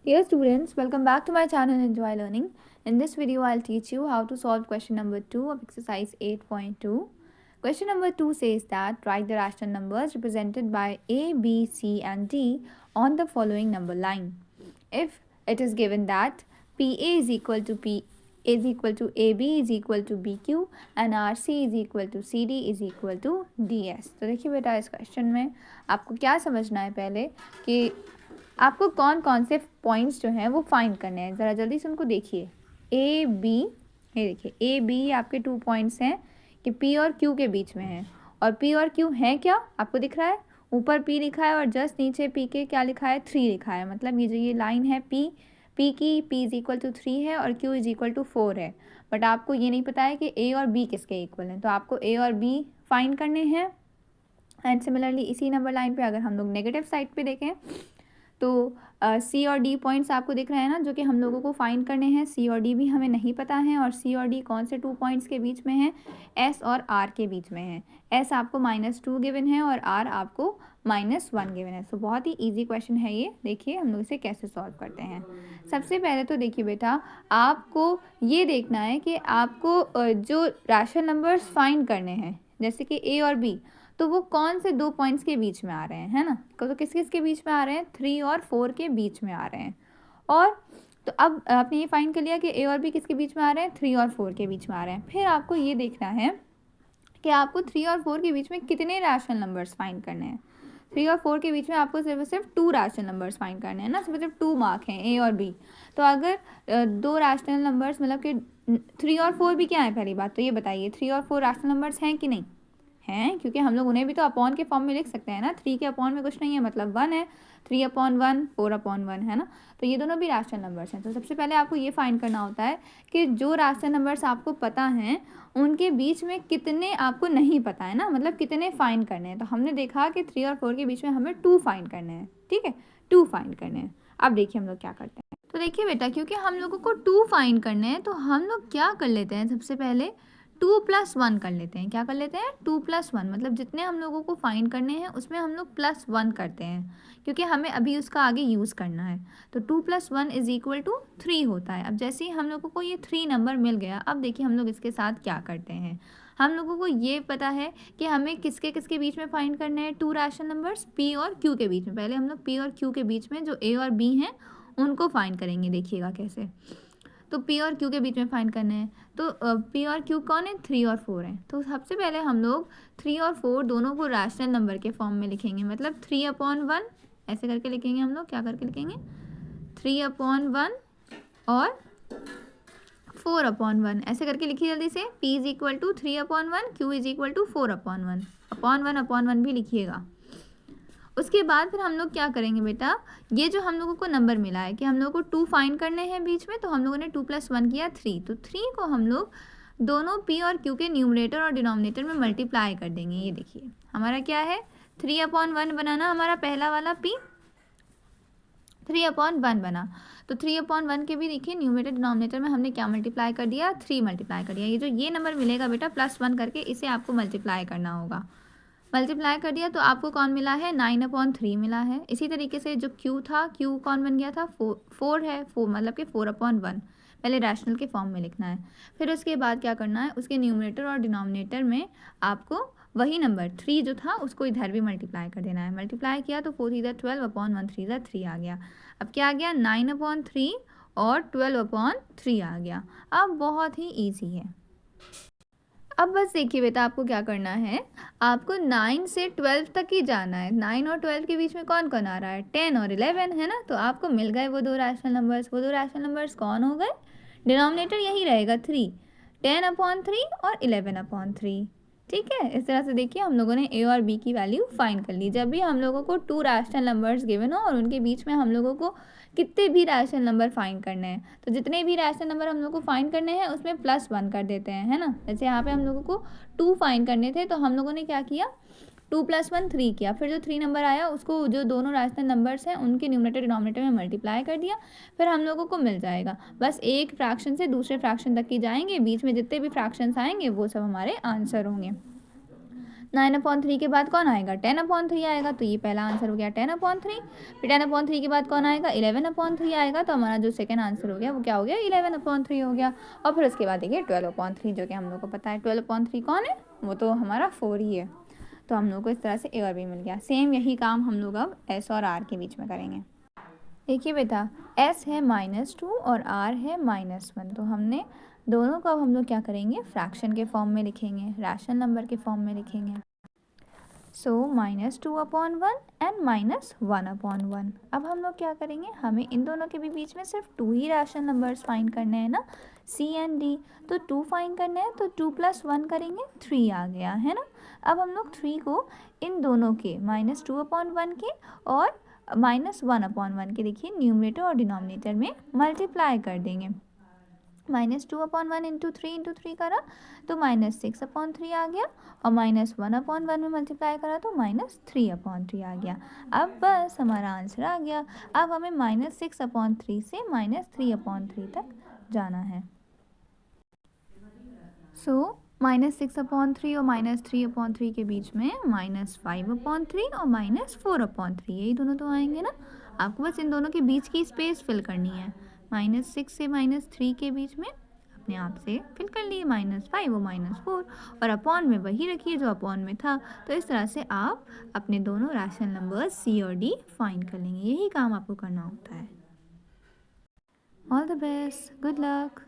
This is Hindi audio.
Dear students, welcome back to my channel Enjoy Learning. In this video, I'll teach you how to solve question number 2 of exercise 8.2. Question number 2 says that write the rational numbers represented by A, B, C and D on the following number line. If it is given that PA is equal to P is equal to AB is equal to BQ and RC is equal to CD is equal to DS. तो देखिए बेटा, इस क्वेश्चन में आपको क्या समझना है पहले कि आपको कौन कौन से पॉइंट्स जो हैं वो फाइंड करने हैं. ज़रा जल्दी से उनको देखिए. ए बी, ये देखिए ए बी आपके 2 पॉइंट्स हैं कि पी और क्यू के बीच में हैं. और पी और क्यू हैं क्या आपको दिख रहा है? ऊपर पी लिखा है और जस्ट नीचे पी के क्या लिखा है? 3 लिखा है. मतलब ये जो ये लाइन है पी की पी इज़ इक्वल टू 3 है और क्यू इज़ इक्वल टू 4 है. बट आपको ये नहीं पता है कि ए और बी किसके इक्वल हैं. तो आपको ए और बी फाइंड करने हैं. एंड सिमिलरली इसी नंबर लाइन पे अगर हम लोग नेगेटिव साइड पे देखें तो सी और डी पॉइंट्स आपको दिख रहे हैं ना, जो कि हम लोगों को फाइंड करने हैं. सी और डी भी हमें नहीं पता है. और सी और डी कौन से 2 पॉइंट्स के बीच में हैं? एस और आर के बीच में हैं. एस आपको -2 गिवन है और आर आपको -1 गिवन है. सो बहुत ही इजी क्वेश्चन है ये. देखिए हम लोग इसे कैसे सॉल्व करते हैं. सबसे पहले तो देखिए बेटा, आपको ये देखना है कि आपको जो रैशनल नंबर्स फाइंड करने हैं जैसे कि ए और बी, तो वो कौन से 2 पॉइंट्स के बीच में आ रहे हैं, है ना. तो किस किस के बीच में आ रहे हैं? 3 और 4 के बीच में आ रहे हैं. और तो अब आपने ये फाइंड कर लिया कि ए और बी किसके बीच में आ रहे हैं? 3 और 4 के बीच में आ रहे हैं. फिर आपको ये देखना है कि आपको 3 और 4 के बीच में कितने रैशनल नंबर्स फाइंड करने हैं. 3 और 4 के बीच में आपको सिर्फ 2 रैशनल नंबर्स फाइंड करने हैं ना. सिर्फ 2 मार्क हैं ए और बी. तो अगर 2 रैशनल नंबर्स मतलब कि 3 और 4 भी क्या है? पहली बात तो ये बताइए, 3 और 4 रैशनल नंबर्स हैं कि नहीं हैं? क्योंकि हम लोग उन्हें भी तो अपॉन के फॉर्म में लिख सकते हैं ना. 3 के अपॉन में कुछ नहीं है, मतलब 1 है. 3/1 4/1 है ना. तो ये दोनों भी रैशनल नंबर्स हैं. तो सबसे पहले आपको ये फाइंड करना होता है कि जो रैशनल नंबर्स आपको पता हैं उनके बीच में कितने आपको नहीं पता है ना, मतलब कितने फाइंड करने हैं. तो हमने देखा कि 3 और 4 के बीच में हमें 2 फाइंड करने हैं. ठीक है, 2 फाइंड करने हैं. अब देखिए हम लोग क्या करते हैं. तो देखिए बेटा, क्योंकि हम लोगों को 2 फाइंड करने हैं तो हम लोग क्या कर लेते हैं, सबसे पहले 2+1 कर लेते हैं. क्या कर लेते हैं? 2+1. मतलब जितने हम लोगों को फाइंड करने हैं उसमें हम लोग +1 करते हैं, क्योंकि हमें अभी उसका आगे यूज़ करना है. तो 2+1 इज़ इक्वल टू 3 होता है. अब जैसे ही हम लोगों को ये 3 नंबर मिल गया, अब देखिए हम लोग इसके साथ क्या करते हैं. हम लोगों को ये पता है कि हमें किसके किसके बीच में फाइंड करने हैं 2 रैशनल नंबर्स, पी और क्यू के बीच में. पहले हम लोग पी और क्यू के बीच में जो ए और बी हैं उनको फाइंड करेंगे. देखिएगा कैसे. तो पी और क्यू के बीच में फाइंड करने हैं. तो पी और क्यू कौन है? 3 और 4 हैं. तो सबसे पहले हम लोग 3 और 4 दोनों को रैशनल नंबर के फॉर्म में लिखेंगे. मतलब 3/1 ऐसे करके लिखेंगे. हम लोग क्या करके लिखेंगे? 3/1 और 4/1 ऐसे करके लिखिए जल्दी से. P is equal to 3/1, Q is equal to 4/1. /1 भी लिखिएगा. उसके बाद फिर हम लोग क्या करेंगे बेटा, ये जो हम लोगों को नंबर मिला है कि हम लोगों को 2 फाइंड करने हैं बीच में, तो हम लोगों ने 2+1 किया 3. तो 3 को हम लोग दोनों P और Q के न्यूमरेटर और डिनोमिनेटर में मल्टीप्लाई कर देंगे. ये देखिए हमारा क्या है, 3/1 बनाना हमारा पहला वाला P, 3/1 बना. तो 3/1 के भी देखिए न्यूमरेटर डिनोमिनेटर में हमने क्या मल्टीप्लाई कर दिया? 3 मल्टीप्लाई कर दिया. ये जो ये नंबर मिलेगा बेटा +1 करके, इसे आपको मल्टीप्लाई करना होगा. मल्टीप्लाई कर दिया तो आपको कौन मिला है? 9/3 मिला है. इसी तरीके से जो Q था, Q कौन बन गया था? 4 है. 4 मतलब कि 4/1. पहले रैशनल के फॉर्म में लिखना है. फिर उसके बाद क्या करना है, उसके न्यूमरेटर और डिनोमिनेटर में आपको वही नंबर 3 जो था उसको इधर भी मल्टीप्लाई कर देना है. मल्टीप्लाई किया तो 4 3 12/1 3 3 आ गया. अब क्या आ गया? 9/3 और 12/3 आ गया. अब बहुत ही ईजी है. अब बस देखिए बेटा, आपको क्या करना है, आपको 9 से 12 तक ही जाना है. 9 और 12 के बीच में कौन कौन आ रहा है? 10 और 11 है ना. तो आपको मिल गए वो 2 रैशनल नंबर्स. वो 2 रैशनल नंबर्स कौन हो गए? डिनोमिनेटर यही रहेगा 3, 10/3 और 11/3. ठीक है, इस तरह से देखिए हम लोगों ने ए और बी की वैल्यू फाइंड कर ली. जब भी हम लोगों को 2 रैशनल नंबर्स गिवन हो और उनके बीच में हम लोगों को कितने भी रैशनल नंबर फाइंड करने हैं, तो जितने भी रैशनल नंबर हम लोग को फाइंड करने हैं उसमें +1 कर देते हैं, है ना. जैसे यहाँ पे हम लोगों को 2 फाइंड करने थे तो हम लोगों ने क्या किया, 2+1 3 किया. फिर जो 3 नंबर आया उसको जो दोनों रैशनल नंबर्स हैं उनके न्यूमरेटर डिनोमिनेटर में मल्टीप्लाई कर दिया. फिर हम लोगों को मिल जाएगा. बस एक फ्रैक्शन से दूसरे फ्रैक्शन तक की जाएंगे, बीच में जितने भी फ्रैक्शंस आएंगे वो सब हमारे आंसर होंगे. 9/3 के बाद कौन आएगा? 10/3 आएगा, तो ये पहला आंसर हो गया 10/3। फिर 10/3 के बाद कौन आएगा? 11/3 आएगा, तो हमारा जो सेकंड आंसर हो गया वो क्या हो गया? 11/3 हो गया। और फिर उसके बाद देखिए 12/3, जो कि हम लोग को पता है 12/3 कौन है? वो तो हमारा 4 ही है। तो हम लोग को इस तरह से ए और बी मिल गया। सेम यही काम हम लोग अब एस और आर के बीच में करेंगे। देखिए बेटा, एस है -2 और आर है -1, तो हमने दोनों को अब हम लोग क्या करेंगे? फ्रैक्शन के फॉर्म में लिखेंगे, रैशनल नंबर के फॉर्म में लिखेंगे। सो -2/1 एंड -1/1। अब हम लोग क्या करेंगे? हमें इन दोनों के भी बीच में सिर्फ 2 ही रैशनल नंबर्स फाइंड करने हैं ना, सी एंड डी। तो 2 फाइंड करने हैं, तो 2 + 1 करेंगे, 3 आ गया है ना। अब हम लोग 3 को इन दोनों के -2/1 के और -1/1 के देखिए न्यूमरेटर और डिनोमिनेटर में मल्टीप्लाई कर देंगे। -2/1 × 3 करा तो -6/3 आ गया, और -1/1 में मल्टीप्लाई करा तो -3/3 आ गया। अब बस हमारा आंसर आ गया। अब हमें -6/3 से -3/3 तक जाना है। सो -6/3 और -3/3 के बीच में -5/3 और -4/3, यही दोनों तो आएंगे ना। आपको बस इन दोनों के बीच की स्पेस फिल करनी है। -6 से -3 के बीच में अपने आप से फिल कर लिए -5 और -4, और अपॉन में वही रखिए जो अपॉन में था। तो इस तरह से आप अपने दोनों रैशनल नंबर्स सी और डी फाइंड कर लेंगे। यही काम आपको करना होता है। All the best, good luck.